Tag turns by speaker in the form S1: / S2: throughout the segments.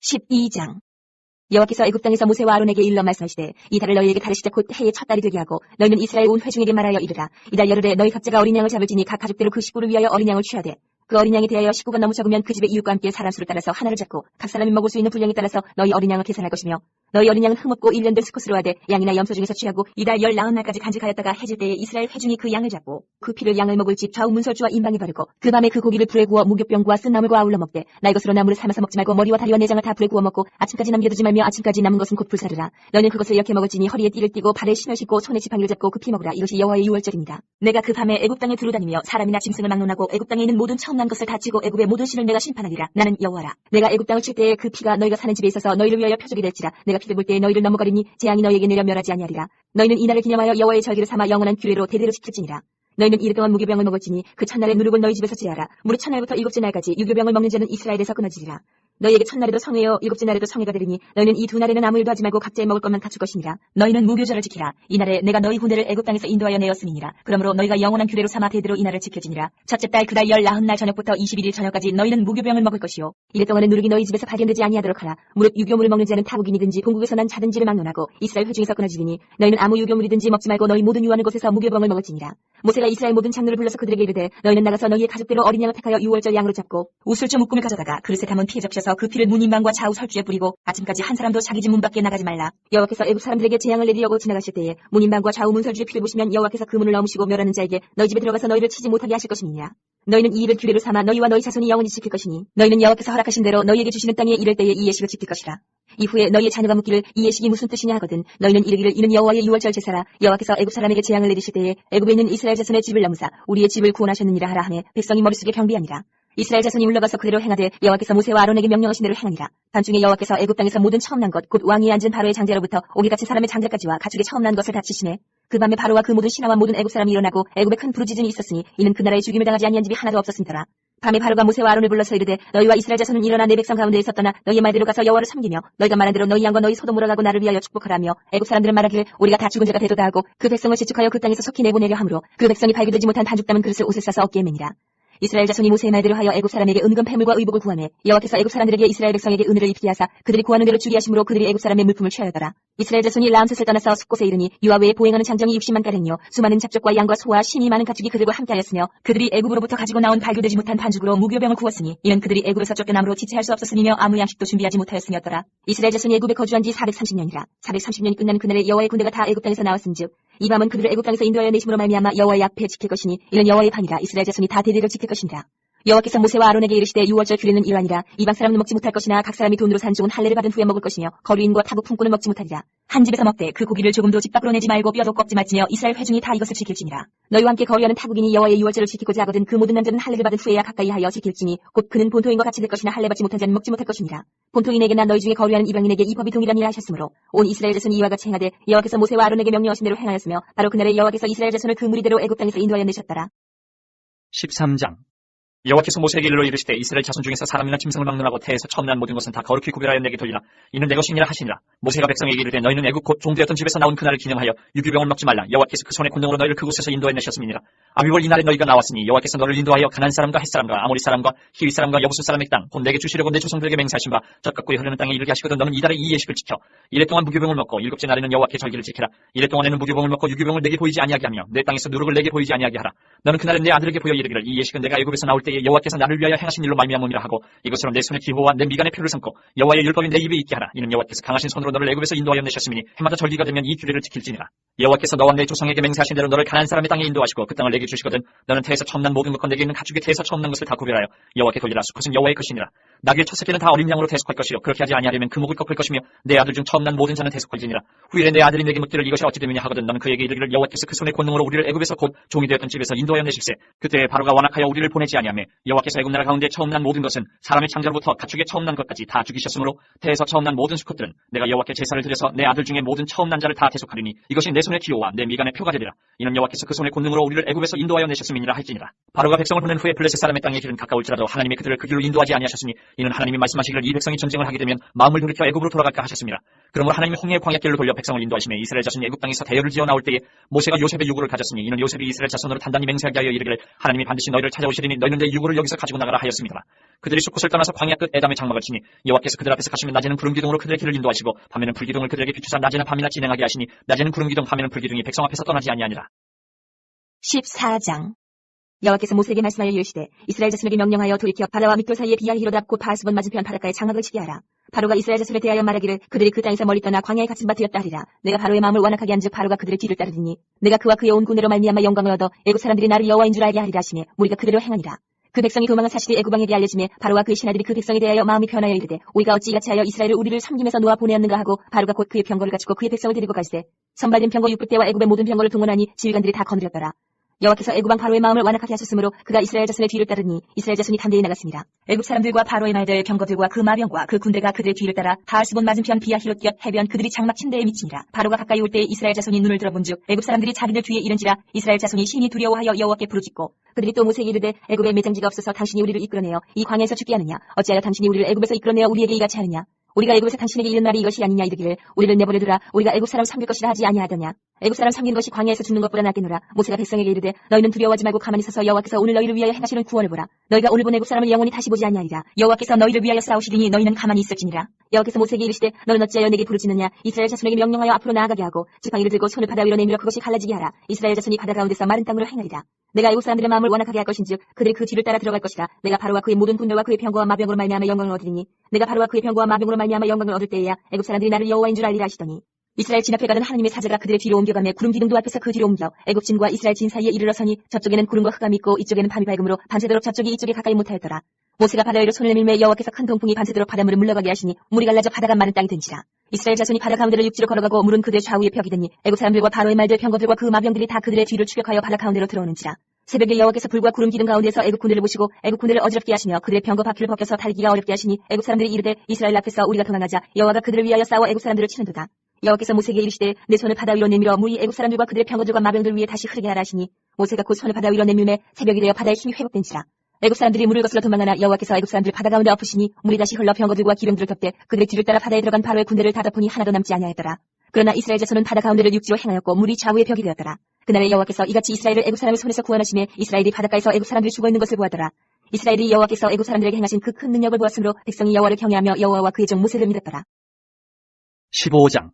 S1: 12장. 여호와께서 애굽 땅에서 모세와 아론에게 일러 말씀하시되 이 달을 너희에게 달으시자 곧 해의 첫 달이 되게 하고 너희는 이스라엘 온 회중에게 말하여 이르라. 이달 열흘에 너희 각자가 어린 양을 잡을지니 각 가족대로 그 식구를 위하여 어린 양을 취하되 그 어린 양에 대하여 식구가 너무 적으면 그 집의 이웃과 함께 사람 수를 따라서 하나를 잡고 각 사람이 먹을 수 있는 분량에 따라서 너희 어린 양을 계산할 것이며 너희 어린 양은 흠없고 1년 된 수컷으로 하되 양이나 염소 중에서 취하고 이달 19날까지 간직하였다가 해질 때에 이스라엘 회중이 그 양을 잡고 그 피를 양을 먹을 집 좌우 문설주와 인방에 바르고 그 밤에 그 고기를 불에 구워 무교병과 쓴나물과 아울러 먹되 날 것으로 나물을 삶아서 먹지 말고 머리와 다리와 내장을 다 불에 구워 먹고 아침까지 남겨두지 말며 아침까지 남은 것은 곧 불사르라. 너희는 그것을 이렇게 먹을지니 허리에 띠를 띠고 발에 신을 신고 손에 지팡이를 잡고 급히 먹으라. 이것이 여호와의 유월절입니다. 내가 그 밤에 애굽 땅에 두루다니며 사람이나 짐승을 막론하고 애굽 땅에 있는 모든 처음 난 것을 다 치고 애굽의 모든 신을 내가 심판하리라. 나는 여호와라. 내가 애굽 땅을 칠 때에 그 피가 너희가 사는 집에 있어서 너희를 위하여 표적이 될지라. 내가 피를 볼 때에 너희를 넘어가리니 재앙이 너희에게 내려 멸하지 아니하리라. 너희는 이날을 기념하여 여호와의 절기를 삼아 영원한 규례로 대대로 지킬지니라. 너희는 이르 동안 무교병을 먹을지니 그 첫날에 누룩을 너희 집에서 제하라. 무릇 첫날부터 일곱째 날까지 유교병을 먹는 자는 이스라엘에서 끊어지리라. 너희에게 첫날에도 성회요 일곱째 날에도 성회가 되리니 너희는 이 두 날에는 아무 일도 하지 말고 각자의 먹을 것만 갖출 것이니라. 너희는 무교절을 지키라. 이날에 내가 너희 후대를 애굽 땅에서 인도하여 내었음이니라. 그러므로 너희가 영원한 규례로 삼아 대대로 이날을 지켜지니라. 첫째 달 그 달 19날 저녁부터 21일 저녁까지 너희는 무교병을 먹을 것이요 이래 동안에 누룩이 너희 집에서 발견되지 아니하도록 하라. 무릇 유교물을 먹는 자는 타국인이든지 본국에서 난 자든지를 막론하고 이스라엘 회중에서 끊어지리니 너희는 아무 유교물이든지 먹지 말고 너희 모든 유하는 곳에서 무교병을 먹을지니라. 모세가 이스라엘 모든 장로를 불러서 그들에게 이르되 너희는 나가서 너희의 가족대로 어린 양을 택하여 유월절 양으로 잡고 우슬주 묶음을 가져다가 그릇에 담은 피에 적셔서 그 피를 문 인방과 좌우 설주에 뿌리고 아침까지 한 사람도 자기 집 문 밖에 나가지 말라. 여호와께서 애굽 사람들에게 재앙을 내리려고 지나가실 때에 문 인방과 좌우 문설주의 피를 보시면 여호와께서 그 문을 넘으시고 멸하는 자에게 너희 집에 들어가서 너희를 치지 못하게 하실 것이니라. 너희는 이 일을 규례로 삼아 너희와 너희 자손이 영원히 지킬 것이니 너희는 여호와께서 허락하신 대로 너희에게 주시는 땅에 이를 때에 이 예식을 지킬 것이라. 이후에 너희의 자녀가 묻기를 이 예식이 무슨 뜻이냐 하거든 너희는 이르기를 이는 여호와의 유월절 제사라. 여호와께서 애굽 사람에게 재앙을 내리실 때에 애굽에 있는 이스라엘 자손의 집을 넘으사 우리의 집을 구원하셨느니라 하라 하매 백성이 머릿속에 경비하니라. 이스라엘 자손이 물러가서 그대로 행하되 여호와께서 모세와 아론에게 명령하신 대로 행하니라. 밤중에 여호와께서 애굽 땅에서 모든 처음 난 것 곧 왕위에 앉은 바로의 장자로부터 오기 갇힌 사람의 장자까지와 가축의 처음 난 것을 다 치시네. 그 밤에 바로와 그 모든 신하와 모든 애굽 사람이 일어나고 애굽에 큰 부르짖음이 있었으니 이는 그 나라에 죽임을 당하지 아니한 집이 하나도 없었음이더라. 밤에 바로가 모세와 아론을 불러서 이르되 너희와 이스라엘 자손은 일어나 내 백성 가운데 있었더나 너희의 말대로 가서 여호와를 섬기며 너희가 말한 대로 너희 양과 너희 소도 몰아가고 나를 위하여 축복하라며 애굽 사람들은 말하기를 우리가 다 죽은 자가 되도다 하고 그 백성을 지축하여 그 땅에서 속히 내보내려 하므로 그 백성이 발교되지 못한 반죽 담은 그릇을 옷을 싸서 어깨에 매니라. 이스라엘 자손이 모세의 말대로 하여 애굽 사람에게 은금 패물과 의복을 구하매 여호와께서 애굽 사람들에게 이스라엘 백성에게 은혜를 입히게 하사 그들이 구하는 대로 주리 하심으로 그들이 애굽 사람의 물품을 취하였더라. 이스라엘 자손이 라암셋을 떠나서 숫곳에 이르니 유아 외에 보행하는 장정이 60만 가량이요 수많은 잡족과 양과 소와 심이 많은 가축이 그들과 함께하였으며 그들이 애굽으로부터 가지고 나온 발교되지 못한 반죽으로 무교병을 구웠으니 이는 그들이 애굽에서 쫓겨남으로 지체할 수 없었으며 아무 양식도 준비하지 못하였음이었더라. 이스라엘 자손이 애굽에 거주한 지 430년이라. 430년이 끝나는 그날에 여호와의 군대가 다 애굽 땅에서 나왔은즉 이 밤은 그들을 애굽 땅에서 인도하여 내심으로 말미암아 여호와의 앞에 지킬 것이니 이는 여호와의 밤이라. 이스라엘 자손이 다 대대로 지킬 것이니라. 여호와께서 모세와 아론에게 이르시되 유월절 규례는 이러하니라. 이방 사람은 먹지 못할 것이나 각 사람이 돈으로 산 좋은 할례를 받은 후에 먹을 것이며 거류인과 타국 품꾼은 먹지 못하리라. 한 집에서 먹되 그 고기를 조금도 집 밖으로 내지 말고 뼈도 꺾지 말지며 이스라엘 회중이 다 이것을 지킬지니라. 너희와 함께 거류하는 타국인이 여호와의 유월절을 지키고자 하거든 그 모든 남자는 할례를 받은 후에야 가까이 하여 지킬지니 곧 그는 본토인과 같이 될 것이나 할례 받지 못한 자는 먹지 못할 것이니라. 본토인에게나 너희 중에 거류하는 이방인에게 이 법이 동일하니라 하셨으므로 온 이스라엘 자손이 이와 같이 행하되 여호와께서 모세와 아론에게 명령하신 대로 행하였으며 바로 그날에 여호와께서 이스라엘 자손을 그 무리대로 애굽 땅에서 인도하여 내셨더라.
S2: 13장. 여호와께서 모세에게 일러 이르시되 이스라엘 자손 중에서 사람이나 짐승을 막론하고 태에서 처음 난 모든 것은 다 거룩히 구별하여 내게 돌리라. 이는 내 것이니라 하시니라. 모세가 백성에게 이르되 너희는 애굽 곧 종되었던 집에서 나온 그날을 기념하여 유교병을 먹지 말라. 여호와께서 그 손의 권능으로 너희를 그곳에서 인도해 내셨음이니라. 아비월 이날에 너희가 나왔으니 여호와께서 너를 인도하여 가나안 사람과 헷 사람과 아모리 사람과 히위 사람과 여부스 사람의 땅 곧 내게 주시려고 내 조상들에게 맹세하신 바 젖같고 흐르는 땅에 이르게 하시거든 너는 이달에 이 예식을 지켜. 이래 동안 무교병을 먹고 일곱째 날에는 여호와께 절기를 지키라. 이래 동안에는 무교병을 먹고 유교병을 내게 보이지 아니하게 하며 내 땅에서 누룩을 내게 보이지 아니하게 하라. 너는 그날에 내 아들에게 보여 이르기를 이 예식은 내가 애굽에서 나올 때에 여호와께서 나를 위하여 행하신 일로 말미암음이라 하고 이것으로 내 손의 기호와 내 미간의 표를 삼고 여호와의 율법이 내 입에 있게 하라. 이는 여호와께서 강하신 손으로 너를 애굽에서 인도하여 내셨으니 해마다 절기가 되면 이 규례를 지킬지니라. 여호와께서 너와 내 조상에게 맹세하신 대로 너를 가나안 사람의 땅에 인도하시고 그 땅을 내게 주시거든 너는 태에서 처음 난 모든 것 내게 있는 가축의 태에서 처음 난 것을 다 구별하여 여호와께 돌리라. 수컷은 여호와의 것이니라. 나귀의 첫 새끼는 다 어린 양으로 대속할 것이요 그렇게 하지 아니하려면 그 목을 꺾을 것이며 내 아들 중 처음 난 모든 자는 대속할지니라. 후일에 내 아들이 내게 묻기를 이것이 어찌 되느냐 하거든 너는 그에게 이르기를 여호와께서 그 손의 권능으로 우리를 애굽에서 곧 종이 되었던 집에서 인도하여 내실세. 그때 바로가 완악하여 우리를 보내지 아니하며 여호와께서 애굽 나라 가운데 처음 난 모든 것은 사람의 창자로부터 가축의 처음 난 것까지 다 죽이셨으므로 태에서 처음 난 모든 수컷들은 내가 여호와 여호와께 제사를 드려서 내 아들 중에 모든 처음 난 자를 다 대속하리니 이것이 내 손의 기호와 내 미간의 표가 되리라. 이는 여호와께서 그 손의 권능으로 우리를 애굽에서 인도하여 내셨음이니라 할지니라. 바로가 백성을 보낸 후에 블레셋 사람의 땅의 길은 가까울지라도 하나님이 그들을 그 길로 인도하지 아니하셨으니 이는 하나님이 말씀하시기를 이 백성이 전쟁을 하게 되면 마음을 돌이켜 애굽으로 돌아갈까 하셨습니다. 그러므로 하나님이 홍해의 광야길로 돌려 백성을 인도하시며 이스라엘 자손이 애굽 땅에서 대열을 지어 나올 때에 모세가 요셉의 유구를 가졌으니 이는 요셉이 이스라엘 자손으로 단단히 맹세하게 하여 이르기를 하나님이 반드시 너희를 찾아오시리니 너희는 내 유구를 여기서 가지고 나가라 하였습니다. 그들이 숫곳을 떠나서 광야 끝 에담의 장막을 치니 여호와께서 그들 앞에서 가시면 낮에는 구름 기둥으로 그들의 길을 인도하시고 밤에는 불기둥을 그들에게 비추사 낮에나 밤이나 진행하게 하시니 낮에는 구름 기둥 밤에는 불기둥이 백성 앞에서 떠나지 아니하니라.
S1: 14장. 여호와께서 모세에게 말씀하여 이르시되 이스라엘 자손에게 명령하여 돌이켜 바다와 밑돌 사이에 비야히로답 곧 바알스본 맞은편 바닷가에 장막을 치게 하라. 바로가 이스라엘 자손에 대하여 말하기를 그들이 그 땅에서 멀리 떠나 광야에 갇힌 바 되었다 하리라. 내가 바로의 마음을 완악하게 한즉 바로가 그들의 뒤를 따르리니 내가 그와 그의 온 군대로 말미암아 영광을 얻어 애굽 사람들이 나를 여호와인 줄 알게 하리라 하시니 무리가 그대로 행하니라. 그 백성이 도망한 사실이 애굽 왕에게 알려지매 바로와 그의 신하들이 그 백성에 대하여 마음이 변하여 이르되 우리가 어찌 이같이 하여 이스라엘을 우리를 섬김에서 놓아 보내었는가 하고 바로가 곧 그의 병거를 갖추고 그의 백성을 데리고 갈새 선발된 병거 600대와 애굽의 모든 병거를 동원하니 지휘관들이 다 건드렸더라. 여호와께서 애굽 왕 바로의 마음을 완악하게 하셨으므로 그가 이스라엘 자손의 뒤를 따르니 이스라엘 자손이 담대히 나갔습니다. 애굽 사람들과 바로의 말들 병거들과 그 마병과 그 군대가 그들의 뒤를 따라 바알스본 맞은편 비야히롯 곁 해변 그들이 장막 침대에 미치니라. 바로가 가까이 올 때에 이스라엘 자손이 눈을 들어본즉 애굽 사람들이 자기들 뒤에 이른지라. 이스라엘 자손이 심히 두려워하여 여호와께 부르짖고 그들이 또 모세에게 이르되 애굽에 매장지가 없어서 당신이 우리를 이끌어내어 이 광야에서 죽게 하느냐. 어찌하여 당신이 우리를 애굽에서 이끌어내어 우리에게 이같이 하느냐. 우리가 애굽에서 당신에게 이른 말이 이것이 아니냐 이르기를 우리를 내버려두라. 우리가 애굽 사람 섬길 것이라 하지 아니하더냐. 애굽 사람 섬기는 것이 광야에서 죽는 것보다 낫겠노라. 모세가 백성에게 이르되 너희는 두려워하지 말고 가만히 서서 여호와께서 오늘 너희를 위하여 행하시는 구원을 보라. 너희가 오늘 본 애굽 사람을 영원히 다시 보지 아니하리라. 여호와께서 너희를 위하여 싸우시리니 너희는 가만히 있을지니라. 여호와께서 모세에게 이르시되 너는 어찌하여 내게 부르짖느냐. 이스라엘 자손에게 명령하여 앞으로 나아가게 하고 지팡이를 들고 손을 바다 위로 내밀어 그것이 갈라지게 하라. 이스라엘 자손이 바다 가운데서 마른 땅으로 행하리라. 내가 애굽 사람들의 마음을 완악하게 할 것인즉 그들이 그 뒤를 따라 들어갈 것이라. 내가 바로와 그의 모든 군대와 그의 병거와 마병으로 말미암아 영광을 얻으리니 내가 바로와 그의 병거와 마병으로 말미암아 영광을 얻을 때에야 애굽 사람들이 나를 여호와인 줄 알리라 하시더니 이스라엘 진 앞에 가던 하나님의 사자가 그들의 뒤로 옮겨가며 구름 기둥도 앞에서 그 뒤로 옮겨 애굽 진과 이스라엘 진 사이에 이르러 서니 저쪽에는 구름과 흑암이 있고 이쪽에는 밤이 밝음으로 밤새도록 저쪽이 이쪽에 가까이 못하였더라. 모세가 바다 위로 손을 내밀매 여호와께서 큰 동풍이 밤새도록 바닷물을 물러가게 하시니 물이 갈라져 바다가 마른 땅이 된지라. 이스라엘 자손이 바다 가운데로 육지로 걸어가고 물은 그들의 좌우에 벽이 되니 애굽 사람들과 바로의 말들 병거들과 그 마병들이 다 그들의 뒤를 추격하여 바다 가운데로 들어오는지라. 새벽에 여호와께서 불과 구름 기둥 가운데서 애굽 군대를 보시고 애굽 군대를 어지럽게 하시며 그들의 병거 바퀴를 벗겨서 달기가 어렵게 하시니 애굽 사람들이 이르되 이스라엘 앞에서 우리가 도망하자. 여호와가 그들을 위하여 싸워 애굽 사람들을 치는도다. 여호와께서 모세에게 이르시되 내 손을 바다 위로 내밀어 물이 애굽 사람들과 그들의 병거들과 마병들 위에 다시 흐르게 하라 하시니 모세가 곧 손을 바다 위로 내밀매 새벽이 되어 바다의 힘이 회복된지라. 애굽 사람들이 물을 거슬러 도망하나 여호와께서 애굽 사람들 바다 가운데 엎으시니 물이 다시 흘러 병거들과 기병들을 덮되 그들의 뒤를 따라 바다에 들어간 바로의 군대를 다 덮으니 하나도 남지 아니하였더라. 그러나 이스라엘 자손은 바다 가운데를 육지로 행하였고 물이 좌우의 벽이 되었더라. 그날에 여호와께서 이같이 이스라엘을 애굽 사람의 손에서 구원하시매 이스라엘이 바닷가에서 애굽 사람들이 죽어 있는 것을 보았더라. 이스라엘이 여호와께서 애굽 사람들에게 행하신 그 큰 능력을 보았으므로 백성이 여호와를 경외하며 여호와와 그의 종 모세를 믿었더라.
S2: 15장.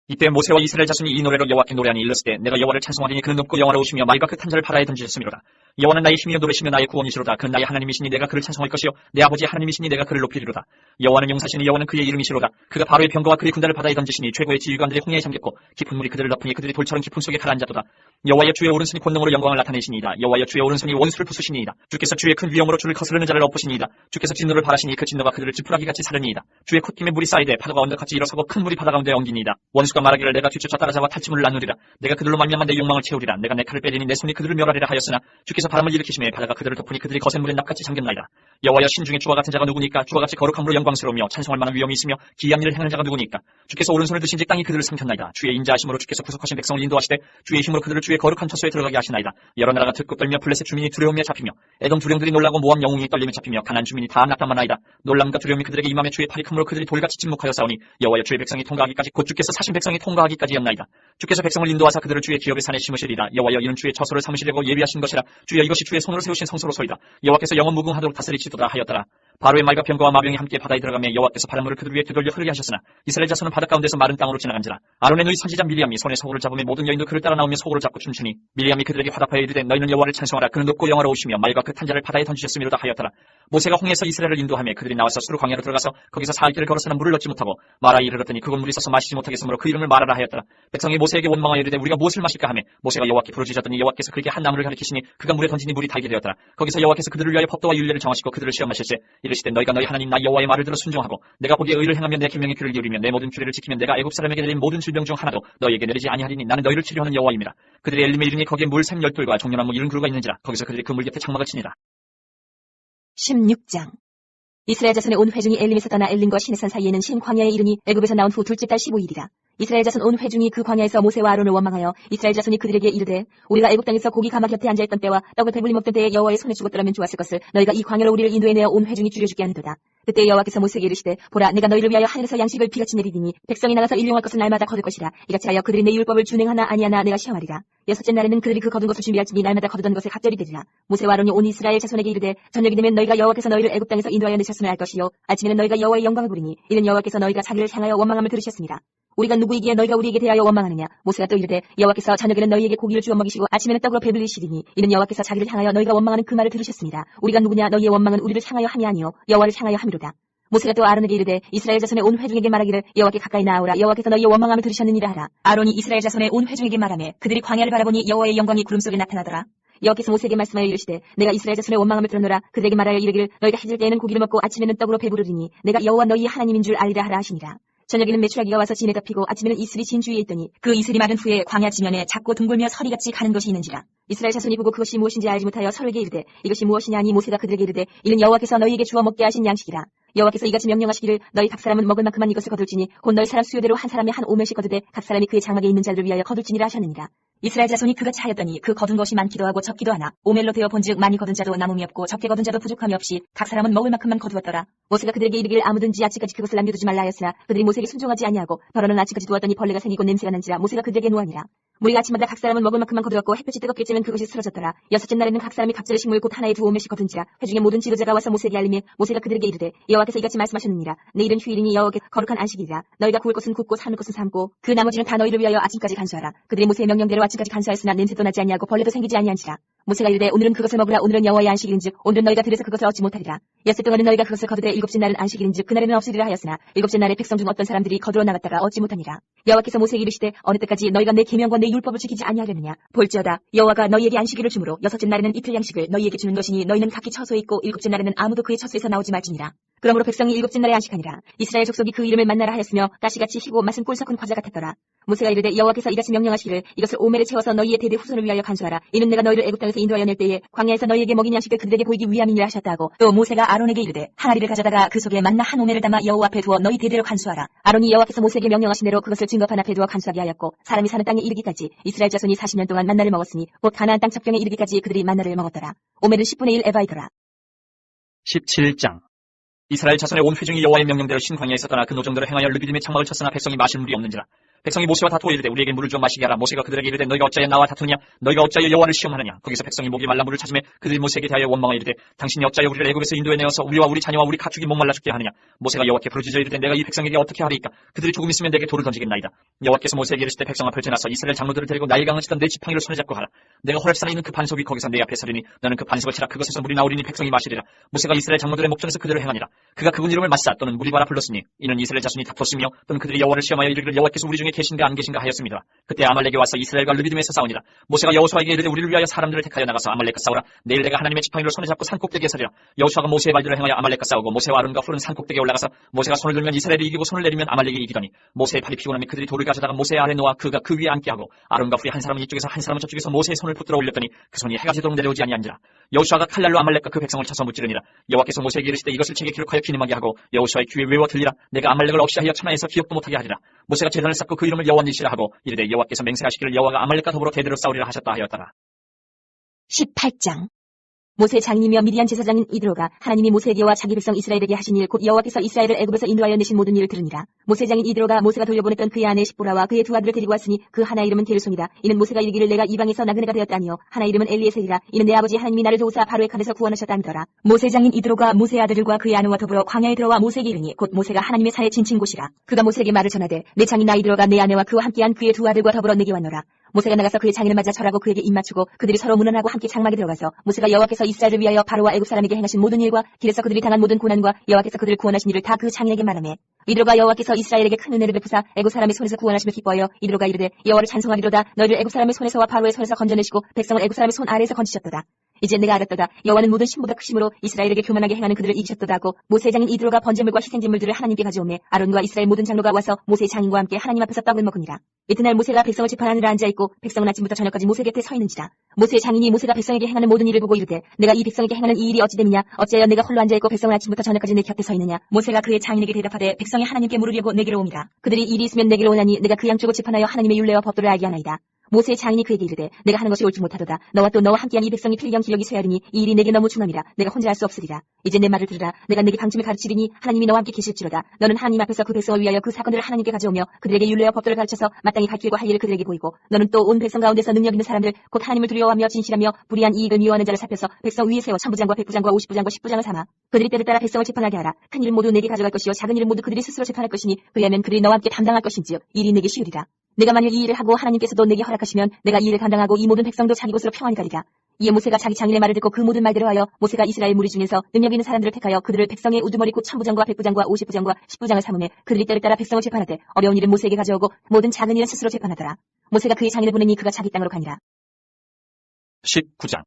S2: 이때 모세와 이스라엘 자손이 이 노래로 여호와께 노래하니 일렀을 때 내가 여호와를 찬송하리니 그는 높고 영화로우시며 말과 그 탄자를 바다에 던지셨음이로다. 여호와는 나의 힘이여 노래시며 나의 구원이시로다. 그는 나의 하나님이시니 내가 그를 찬송할 것이요 내 아버지의 하나님이시니 내가 그를 높이리로다. 여호와는 용사시니 여호와는 그의 이름이시로다. 그가 바로의 병거와 그의 군대를 바다에 던지시니 최고의 지휘관들이 홍해에 잠겼고 깊은 물이 그들을 덮으니 그들이 돌처럼 깊은 속에 가라앉았도다. 여호와의 주의 오른손이 권능으로 영광을 나타내시니이다. 여호와의 주의 오른손이 원수를 부수시니이다. 주께서 주의 큰 위엄으로 주를 거스르는 자를 엎으시니이다. 주께서 진노를 바라시니 그 진노가 그들을 지푸라기같이 사르니이다. 주의 콧김에 물이 쌓이되 파도가 언덕같이 일어서고 큰 물이 바다 가운데 엉기니이다. 원수가 말하기를 내가 뒤쫓아 따라잡아 탈취물을 나누리라. 내가 그들로 말미암아 내 욕망을 채우리라. 내가 내 칼을 빼리니 내 손이 그들을 멸하리라 하였으나 주께서 바람을 일으키시매 바다가 그들을 덮으니 그들이 거센 물에 납같이 잠겼나이다. 여호와여 신중에 주와 같은 자가 누구니까? 주와 같이 거룩함으로 영광스러우며 찬송할 만한 위엄이 있으며 기이한 일을 행하는 자가 누구니까? 주께서 오른손을 드신지 땅이 그들을 삼켰나이다. 주의 인자하심으로 주께서 구속하신 백성을 인도하시되 주의 힘으로 그들을 주의 거룩한 처소에 들어가게 하시나이다. 여러 나라가 듣고 떨며 블레셋 주민이 두려움에 잡히며 에돔 두령들이 놀라고 모압 영웅이 떨림에 잡히며 가나안 주민이 다 낙담하나이다. 놀람과 두려움이 그들에게 임함에 주의 팔이 크므로 그들이 돌같이 침묵하여 싸우니 여호와여 주의 백성이 통과하기까지 곧 주께서 사신 백성이 통과하기까지였나이다. 주께서 백성을 인도하사 그들을 주의 기업의 산에 심으시리라. 여호와여 이는 주의 처소를 삼으시려고 예비하신 것이라. 주여 이것이 주의 손으로 세우신 성소로소이다. 여호와께서 영원 무궁하도록 다스리시도다 하였더라. 바로의 말과 병거와 마병이 함께 바다에 들어가며 여호와께서 바닷물을 그들 위에 되돌려 흐르게 하셨으나 이스라엘 자손은 바다 가운데서 마른 땅으로 지나간지라. 아론의 누이 선지자 미리암이 손에 소고를 잡으며 모든 여인도 그를 따라 나오며 소고를 잡고 춤추니 미리암이 그들에게 화답하여 이르되 너희는 여호와를 찬송하라. 그는 높고 영화로우시며 말과 그 탄자를 바다에 던지셨음이로다 하였더라. 모세가 홍해에서 이스라엘을 인도하며 그들이 나와서 수르 광야로 들어가서 거기서 사흘 길을 걸어서는 물을 얻지 못하고 마라에 이르렀더니 그곳 물이 있어서 마시지 못하겠으므로 그 이름을 마라라 하였더라. 백성이 모세에게 원망하여 이르되 우리가 무엇을 마실까 하며 모세가 여호와께 부르짖었더니 여호와께서 그에게 한 나무를 가리키시니 그가 물에 던지니 물이 달게 되었더라. 거기서 여호와께서 그들을 위하여 법도와 율례를 정하시고 그들을 시험하실세 이르시되 너희가 너희 하나님 나 여호와의 말을 들어 순종하고 내가 보기에 의를 행하며 내 계명에 귀를 기울이며 내 모든 규례를 지키면 내가 애굽 사람에게 내린 모든 질병 중 하나도 너희에게 내리지 아니하리니 나는 너희를 치료하는 여호와입니다. 그들이 엘림에 이르니 거기에 물 샘 10돌과 종려나무 70그루가 있는지라. 거기서 그들이 그 물 곁에 장막을 치니라.
S1: 16장. 이스라엘 자손의 온 회중이 엘림에서 떠나 엘림과 시내산 사이에는 신 광야에 이르니 애굽에서 나온 후 둘째 달 15일이라. 이스라엘 자손 온 회중이 그 광야에서 모세와 아론을 원망하여 이스라엘 자손이 그들에게 이르되 우리가 애굽 땅에서 고기 가마 곁에 앉아있던 때와 떡을 배불리 먹던 때에 여호와의 손에 죽었더라면 좋았을 것을 너희가 이 광야로 우리를 인도해내어 온 회중이 줄여 죽게 하는도다. 그때 여호와께서 모세에게 이르시되 보라 내가 너희를 위하여 하늘에서 양식을 비같이 내리리니 백성이 나가서 일용할 것을 날마다 거둘 것이라. 이같이 하여 그들이 내 율법을 준행하나 아니하나 내가 시험하리라. 여섯째 날에는 그들이 그 거둔 것을 준비할지니 날마다 거두던 것을 갑절이 되리라. 모세와 아론이 온 이스라엘 자손에게 이르되 저녁이 되면 너희가 여호와께서 너희를 애굽 땅에서 인도하여 내셨음을 알 것이요 아침에는 너희가 여호와의 영광을 보리니 이는 여호와께서 너희가 자기를 향하여 원망함을 들으셨습니다. 우리가 누구이기에 너희가 우리에게 대하여 원망하느냐. 모세가 또 이르되 여호와께서 저녁에는 너희에게 고기를 주어 먹이시고 아침에는 떡으로 배불리시리니 이는 여호와께서 자기를 향하여 너희가 원망하는 그 말을 들으셨습니다. 우리가 누구냐. 너희의 원망은 우리를 향하여 함이 아니요 여호와를 향하여 함이로다. 모세가 또 아론에게 이르되 이스라엘 자손의 온 회중에게 말하기를 여호와께 가까이 나아오라. 여호와께서 너희의 원망함을 들으셨느니라 하라. 아론이 이스라엘 자손의 온 회중에게 말하매 그들이 광야를 바라보니 여호와의 영광이 구름 속에 나타나더라. 여호와께서 모세에게 말씀하여 이르시되 내가 이스라엘 자손의 원망함을 들었노라. 그들에게 말하여 이르기를 너희가 해질 때에는 고기를 먹고 아침에는 떡으로 배부르리니 내가 여호와 너희의 하나님인 줄 알리라 하라 하시니라. 저녁에는 메추라기가 와서 진에 덮이고 아침에는 이슬이 진 주위에 있더니 그 이슬이 마른 후에 광야 지면에 작고 둥글며 서리같이 가는 것이 있는지라. 이스라엘 자손이 보고 그것이 무엇인지 알지 못하여 서로에게 이르되 이것이 무엇이냐 하니 모세가 그들에게 이르되 이는 여호와께서 너희에게 주어 먹게 하신 양식이라. 여호와께서 이같이 명령하시기를 너희 각 사람은 먹을 만큼만 이것을 거둘지니 곧 너희 사람 수요대로 한 사람이 한 오멜씩 거두되 각 사람이 그의 장막에 있는 자들을 위하여 거둘지니라 하셨느니라. 이스라엘 자손이 그같이 하였더니 그 거둔 것이 많기도 하고 적기도 하나 오멜로 되어 본즉 많이 거둔 자도 남음이 없고 적게 거둔 자도 부족함이 없이 각 사람은 먹을 만큼만 거두었더라. 모세가 그들에게 이르기를 아무든지 아직까지 그것을 남겨두지 말라 하였으나 그들이 모세에게 순종하지 아니하고 더러는 아직까지 두었더니 벌레가 생기고 냄새가 난지라. 모세가 그들에게 노하니라. 무리가 아침마다 각 사람은 먹을 만큼만 거두었고 햇볕이 뜨겁게 쬐면 그것이 쓰러졌더라. 여섯째 날에는 각 사람이 각자의 식물 곧 하나에 두 오멜씩 거둔지라. 회중의 모든 지도자가 와서 모세에게 알리며 모세가 그들에게 이르되 여호와께서 이같이 말씀하셨느니라. 내일은 휴일이니 여호와께 거룩한 안식이라. 너희가 구울 것은 굽고 삶을 것은 삶고 그 나머지는 다 너희를 위하여 아침까지 간수하라. 그들이 모세의 명령대로 아침까지 간수하였으나 냄새도 나지 아니하고 벌레도 생기지 아니한지라. 모세가 이르되 오늘은 그것을 먹으라. 오늘은 여호와의 안식일인즉 오늘은 너희가 들에서 그것을 얻지 못하리라. 엿새 동안은 너희가 그것을 거두되 일곱째 날은 안식일인즉 그날에는 없으리라 하였으나 일곱째 날에 백성 중 어떤 사람들이 거두러 나갔다가 얻지 못하니라. 여호와께서 모세에게 이르시되 어느 때까지 너희가 내 계명과 내 율법을 지키지 아니하려느냐. 볼지어다 여호와가 너희에게 안식일을 주므로 여섯째 날에는 이틀 양식을 너희에게 주는 것이니 너희는 각기 처소에 있고 일곱째 날에는 아무도 그의 처소에서 나오지 말지니라. 그러므로 백성이 일곱째 날에 안식하니라. 이스라엘 족속이 그 이름을 만나라 하였으며 가시같이 희고 맛은 꿀 섞은 과자 같았더라. 모세가 이르되 여호와께서 이같이 명령하시기를 이것을 오멜에 채워서 너희의 대대 후손을 위하여 간수하라. 이는 내가 너희를 애굽 땅에서 인도하여 낼 때에 광야에서 너희에게 먹인 양식을 그들에게 보이기 위함이니라 하셨다 하고 또 모세가 아론에게 이르되 항아리를 가져다가 그 속에 만나 한 오멜을 담아 여호와 앞에 두어 너희 대대로 간수하라. 아론이 여호와께서 모세에게 명령하신 대로 그것을 증거판 앞에 두어 간수하게 하였고 사람이 사는 땅에 이르기까지 이스라엘 자손이 40년 동안 만나를 먹었으니 곧 가나안 땅 접경에 이르기까지 그들이 만나를 먹었더라. 오멜은 10분의 1 에바이더라.
S2: 17장. 이스라엘 자손의 온 회중이 여호와의 명령대로 신광야에서 떠나 그 노정대로 행하여 르비딤의 장막을 쳤으나 백성이 마실 물이 없는지라. 백성이 모세와 다투어 이르되 우리에게 물을 좀 마시게 하라. 모세가 그들에게 이르되 너희가 어찌하여 나와 다투느냐. 너희가 어찌하여 여호와를 시험하느냐. 거기서 백성이 목이 말라 물을 찾으며 그들이 모세에게 대하여 원망하여 이르되 당신이 어찌하여 우리를 애굽에서 인도해 내어서 우리와 우리 자녀와 우리 가축이 목말라 죽게 하느냐. 모세가 여호와께 부르짖어 이르되 내가 이 백성에게 어떻게 하리이까. 그들이 조금 있으면 내게 돌을 던지겠나이다. 여호와께서 모세에게 이르시되 백성아 펼쳐나서 이스라엘 장로들을 데리고 나일 강을 치던 내 지팡이를 손에 잡고 가라. 내가 호렙산에 있는 그 반석이 거기서 내 앞에 서리니 너는 그 반석을 치라. 그것에서 물이 나오리니 백성이 마시리라. 모세가 이스라엘 장로들의 목전에서 그들을 행하니라. 그가 그분 이름을 마사 또는 무리바라 불렀으니 이는 이스라엘 자손이 다퉜으며 또는 그들이 여호와를 시험하여 이르기를 여호와께서 우리 중에 계신가 안 계신가 하였습니다. 그때 아말렉이 와서 이스라엘과 르비딤에서 싸우니라. 모세가 여호수아에게 이르되 우리를 위하여 사람들을 택하여 나가서 아말렉과 싸우라. 내일 내가 하나님의 지팡이를 손에 잡고 산꼭대기에 서리라. 여호수아가 모세의 말대로 행하여 아말렉과 싸우고 모세와 아론과 훌은 산꼭대기에 올라가서 모세가 손을 들면 이스라엘이 이기고 손을 내리면 아말렉이 이기더니 모세의 팔이 피곤하며 그들이 돌을 가져다가 모세 아래 놓아 그가 그 위에 앉게 하고 아론과 훌이 한 사람은 이쪽에서 한 사람은 저쪽에서 모세의 손을 붙들어 올렸더니 그 손이 해가 지도록 내려오지 아니한지라. 여호수아가 칼날로 아말렉과 그 백성을 쳐서 무찌르니라. 여호와께서 모세에게 이르시되 이것을 책에 기록하여 기념하게 하고 여호수아의 귀에 외워 들리라. 내가 아말렉을 없이 하여 천하에서 기억도 못하게 하리라. 모세가 제단을 쌓고 그 이름을 여호와 니시라 하고 이르되 여호와께서 맹세하시기를 여호와가 아말렉과 더불어 대대로 싸우리라 하셨다 하였더라.
S1: 18장. 모세의 장인이며 미디안 제사장인 이드로가 하나님이 모세에게와 자기 백성 이스라엘에게 하신 일 곧 여호와께서 이스라엘을 애굽에서 인도하여 내신 모든 일을 들으니라. 모세 장인 이드로가 모세가 돌려보냈던 그의 아내 십보라와 그의 두 아들을 데리고 왔으니 그 하나 이름은 게르솜이다. 이는 모세가 이르기를 내가 이방에서 나그네가 되었다니요 하나 이름은 엘리에셀이라. 이는 내 아버지 하나님이 나를 도우사 바로의 칼에서 구원하셨다 함이더라. 모세 장인 이드로가 모세의 아들들과 그의 아내와 더불어 광야에 들어와 모세에게 이르니 곧 모세가 하나님의 사에 진친 곳이라. 그가 모세에게 말을 전하되 내 장인 나 이드로가 내 아내와 그와 함께한 그의 두 아들과 더불어 내게 왔노라. 모세가 나가서 그의 장인을 맞아 절하고 그에게 입 맞추고 그들이 서로 문안하고 함께 장막에 들어가서 모세가 여호와께서 이스라엘을 위하여 바로와 애굽 사람에게 행하신 모든 일과 길에서 그들이 당한 모든 고난과 여호와께서 그들을 구원하신 일을 다 그 장인에게 말하매 이드로가 여호와께서 이스라엘에게 큰 은혜를 베푸사 애굽 사람의 손에서 구원하심을 기뻐하여 이드로가 이르되 여호와를 찬송하리로다. 너희를 애굽 사람의 손에서와 바로의 손에서 건져내시고 백성을 애굽 사람의 손 아래에서 건지셨도다. 이제 내가 알았도다. 여호와는 모든 신보다 크심으로 이스라엘에게 교만하게 행하는 그들을 이기셨도다 하고 모세의 장인 이드로가 번제물과 희생제물들을 하나님께 가져오매 아론과 이스라엘 모든 장로가 와서 모세의 장인과 함께 하나님 앞에서 떡을 먹으니라. 이튿날 모세가 백성을 재판하느라 앉아있고 백성은 아침부터 저녁까지 모세 곁에 서 있는지라. 모세의 장인이 모세가 백성에게 행하는 모든 일을 보고 이르되 내가 이 백성에게 행하는 이 일이 어찌 됨이냐 어찌하여 내가 홀로 앉아있고 백성은 아침부터 저녁까지 내 곁에 서 있느냐. 모세가 그의 장인에게 대답하되 백성이 하나님께 물으려고 내게로 오니라. 그들이 일이 있으면 내게로 오나니 내가 그 양쪽을 재판하여 하나님의 율례와 법도를 알게 하나이다. 모세의 장인이 그에게 이르되 내가 하는 것이 옳지 못하도다. 너와 또 너와 함께한 이 백성이 필경 기력이 쇠하리니 이 일이 내게 너무 중함이라. 내가 혼자 할 수 없으리라. 이제 내 말을 들으라. 내가 내게 방침을 가르치리니 하나님이 너와 함께 계실지로다. 너는 하나님 앞에서 그 백성을 위하여 그 사건들을 하나님께 가져오며 그들에게 율례와 법도를 가르쳐서 마땅히 갈 길과 할 일을 그들에게 보이고 너는 또 온 백성 가운데서 능력 있는 사람들 곧 하나님을 두려워하며 진실하며 불의한 이익을 미워하는 자를 살펴서 백성 위에 세워 천부장과 백부장과 50부장과 10부장을 삼아 그들이 때를 따라 백성을 재판하게 하라. 큰 일은 모두 내게 가져갈 것이요 작은 일은 모두 그들이 스스로 재판할 것이니 그리하면 그들이 너와 함께 담당할 것인지요 일이 내게 쉬우리라. 내가 만일 이 일을 하고 하나님께서도 내게 허락하시면 내가 이 일을 감당하고 이 모든 백성도 자기 곳으로 평안히 가리라. 이에 모세가 자기 장인의 말을 듣고 그 모든 말대로 하여 모세가 이스라엘 무리 중에서 능력 있는 사람들을 택하여 그들을 백성의 우두머리 곧 천부장과 백부장과 50부장과 10부장을 삼음해 그들이 때를 따라 백성을 재판하되 어려운 일은 모세에게 가져오고 모든 작은 일은 스스로 재판하더라. 모세가 그의 장인을 보내니 그가 자기 땅으로 가니라.
S2: 19장.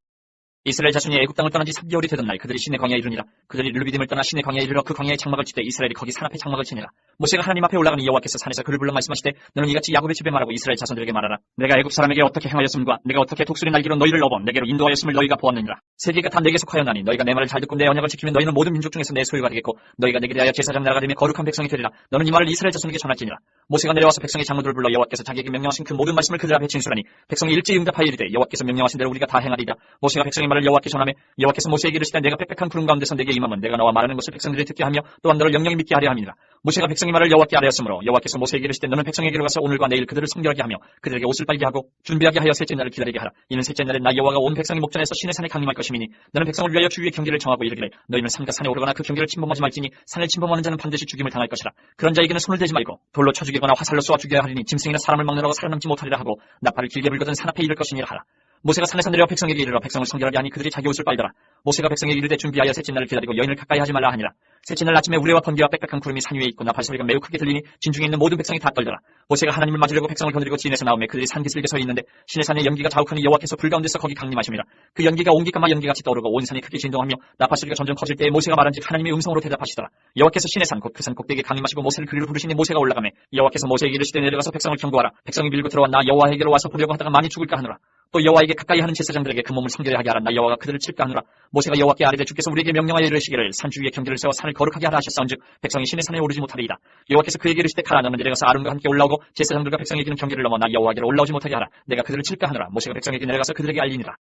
S2: 이스라엘 자손이 애굽 땅을 떠난 지 3개월이 되던 날 그들이 시내 광야에 이르니라. 그들이 르비딤을 떠나 시내 광야에 이르러 그 광야에 장막을 치되 이스라엘이 거기 산 앞에 장막을 치니라. 모세가 하나님 앞에 올라가니 여호와께서 산에서 그를 불러 말씀하시되 너는 이같이 야곱의 집에 말하고 이스라엘 자손들에게 말하라. 내가 애굽 사람에게 어떻게 행하였음과 내가 어떻게 독수리 날개로 너희를 넣어 내게로 인도하였음을 너희가 보았느니라. 세계가 다 내게 속하였나니 너희가 내 말을 잘 듣고 내 언약을 지키면 너희는 모든 민족 중에서 내 소유가 되겠고 너희가 내게 대하여 제사장 나라가 되며 거룩한 백성이 되리라. 너는 이 말을 이스라엘 자손에게 전할지니라. 모세가 내려와서 백성의 장로들을 불러 여호와께서 자기에게 명령하신 그 모든 말씀을 그들 앞에 진술하니 백성이 일제히 응답하여 이르되 여호와께서 명령하신 대로 우리가 다 행하리이다. 모세가 백성의 말을 여호와께 전하며 여호와께서 모세에게 이르시되 내가 빽빽한 구름 가운데서 내게 임하면 내가 너와 말하는 것을 백성들이 듣게 하며 또한 너를 영영히 믿게 하려 함이니라. 모세가 백성의 말을 여호와께 아뢰었으므로 여호와께서 모세에게 이르시되 너는 백성에게로 가서 오늘과 내일 그들을 성결하게 하며 그들에게 옷을 빨게 하고 준비하게 하여 셋째 날을 기다리게 하라. 이는 셋째 날에 나 여호와가 온 백성이 목전에서 시내 산에 강림할 것이미니 너는 백성을 위하여 주위의 경계를 정하고 이르기를 너희는 산과 산에 오르거나 그 경계를 침범하지 말지니 산을 침범하는 자는 반드시 죽임을 당할 것이라. 그런 자에게는 손을 대지 말고 돌로 쳐 죽이거나 화살로 쏘아 죽여야 하리니 짐승이나 사람을 먹느라고 살아남지 못하리라 하고 나팔을 길게 불거든 산 앞에 이를 것이니라 하라. 모세가 산에서 내려 백성에게 이르러 백성을 성결하게 하니 그들이 자기 옷을 빨더라. 모세가 백성에게 이르되 준비하여 셋째 날을 기다리고 여인을 가까이 하지 말라 하니라. 셋째 날 아침에 우레와 번개와 빽빽한 구름이 산 위에 있고 나팔 소리가 매우 크게 들리니 진중에 있는 모든 백성이 다 떨더라. 모세가 하나님을 맞으려고 백성을 거느리고 진에서 나오매 그들이 산 기슭에 서 있는데 시내 산에 연기가 자욱하니 여호와께서 불 가운데서 거기 강림하심이라. 그 연기가 옹기까마 연기같이 떠오르고 온 산이 크게 진동하며 나팔 소리가 점점 커질 때에 모세가 말한즉 하나님의 음성으로 대답하시더라. 여호와께서 시내 산 곧 그 산 꼭대기에 강림하시고 모세를 그리로 부르시니 모세가 올라가매 여호와께서 모세에게 이르시되 내려가서 백성을 경고하라. 백성이 밀고 들어와 나 여호와에게로 와서 보려고 하다가 많이 죽을까 하노라. 또 여호와에게 가까이 하는 제사장들에게 그 몸을 성결하게 하라. 나 여호와가 그들을 칠까 하노라. 모세가 여호와께 아뢰되 주께서 우리에게 명령하여 이르시기를 산 주위에 경계를 세워 산을 거룩하게 하라 하셨사온즉 백성이 시내 산에 오르지 못하리이다. 여호와께서 그에게 이르시되 가라. 너는 내려가서 아론과 함께 올라오고 제사장들과 백성에게 있는 경계를 넘어 나 여호와께로 올라오지 못하게 하라. 내가 그들을 칠까 하노라. 모세가 백성에게 내려가서 그들에게 알리니라.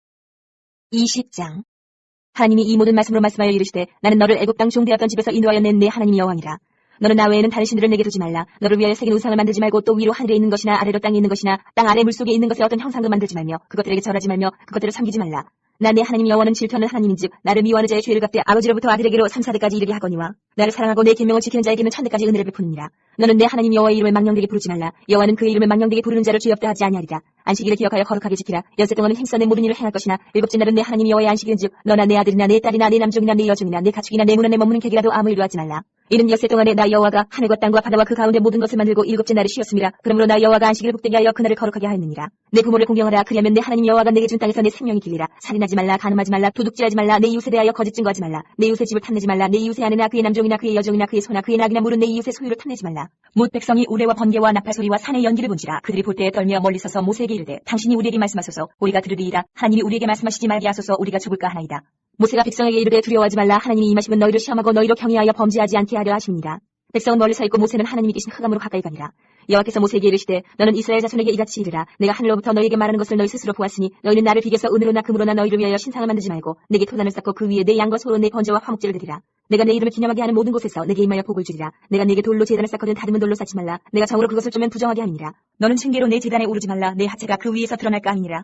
S1: 20장. 하나님이 이 모든 말씀으로 말씀하여 이르시되 나는 너를 애굽 땅 종되었던 집에서 인도하여 낸 내 하나님 여호와니라. 너는 나 외에는 다른 신들을 내게 두지 말라. 너를 위하여 새긴 우상을 만들지 말고 또 위로 하늘에 있는 것이나 아래로 땅에 있는 것이나 땅 아래 물속에 있는 것의 어떤 형상도 만들지 말며 그것들에게 절하지 말며 그것들을 섬기지 말라. 나 내 하나님 여호와는 질투하는 하나님인즉 나를 미워하는 자의 죄를 갚되 아버지로부터 아들에게로 3,4대까지 이르게 하거니와 나를 사랑하고 내 계명을 지키는 자에게는 1,000대까지 은혜를 베푸느니라. 너는 내 하나님 여호와의 이름을 망령되게 부르지 말라. 여호와는 그의 이름을 망령되게 부르는 자를 죄 없다 하지 아니하리라. 안식일을 기억하여 거룩하게 지키라. 엿새 동안은 힘써 내 모든 일을 행할 것이나 일곱째 날은 내 하나님 여호와의 안식일인즉 너나 내 아들이나 내 딸이나 내 남종이나 내 여종이나 내 가축이나 내 문화 내 머무는 객이라도 아무 일도 하지 말라. 이는 엿새 동안에 나 여호와가 하늘과 땅과 바다와 그 가운데 모든 것을 만들고 일곱째 날을 쉬었음이라. 그러므로 나 여호와가 안식일을 복되게 하여 그날을 거룩하게 하였느니라. 내 부모를 공경하라. 그리하면 내 하나님 여호와가 내게 준 땅에서 내 생명이 길리라. 살인하지 말라. 간음하지 말라. 도둑질하지 말라. 내 이웃에 대하여 거짓 증거하지 말라. 내 이웃의 집을 탐내지 말라. 내 이웃의 아내나 그의 남종이나 그의 여종이나 그의 소나 그의 낙이나 물은 내 이웃의 소유를 탐내지 말라. 못 백성이 우레와 번개와 나팔 소리와 산의 연기를 본지라. 그들이 볼 때에 떨며 멀리 서서 모세에게 이르되 당신이 우리에게 말씀하소서. 우리가 들으리이다. 하나님이 우리에게 말씀하시지 말게 하소서. 우리가 죽을까 하나이다. 모세가 백성에게 이르되 두려워하지 말라. 하나님이 임하시면 너희를 시험하고 너희로 경외하여 범죄하지 않게 하려 하십니다. 백성은 멀리 서 있고 모세는 하나님이 계신 흑암으로 가까이 가니라. 여호와께서 모세에게 이르시되 너는 이스라엘 자손에게 이같이 이르라. 내가 하늘로부터 너희에게 말하는 것을 너희 스스로 보았으니 너희는 나를 비겨서 은으로나 금으로나 너희를 위하여 신상을 만들지 말고 내게 토단을 쌓고 그 위에 내 양과 소로 내 번제와 화목제를 드리라. 내가 내 이름을 기념하게 하는 모든 곳에서 내게 임하여 복을 주리라. 내가 네게 돌로 제단을 쌓거든 다듬은 돌로 쌓지 말라. 내가 정으로 그것을 쪼면 부정하게 하니라. 너는 층계로 내 제단에 오르지 말라. 내 하체가 그 위에서 드러날까 하니라.